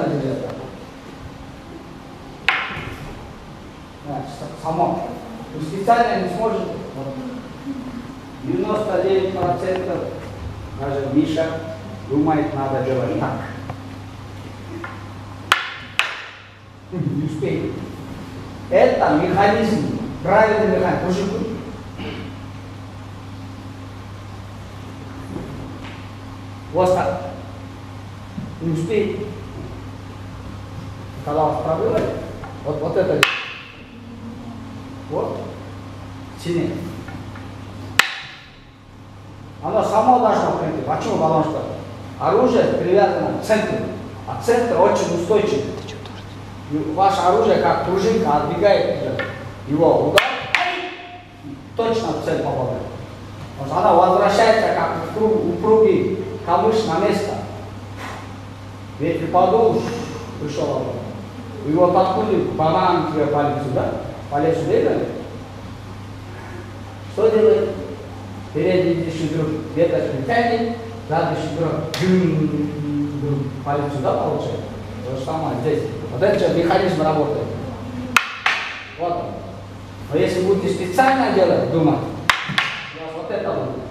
специально делает. Само. Вы специально не сможете. Вот. 99% даже Миша думает, надо делать так. Не успеет. Это механизм, правильный механизм. Мужик. Вот так. Не успеет. Когда вас пробивает, вот это. Вот. Сильнее. Оно само должно прийти. Почему? Потому что оружие привязано к центру. А центр очень устойчивый. Ваше оружие как пружинка отбегает его удар, точно в цель попадает. Потому что она возвращается как упругий камыш на место. Ветер подул, пришел обратно. Его толкнули, банан тебе полез сюда, полез сюда. Что делает? Передний шнур веточкой тянет, задний шнур полез сюда, получается. То же самое здесь. Вот это механизм работает. Вот он. Но если будете специально делать, думать, у вас вот это будет.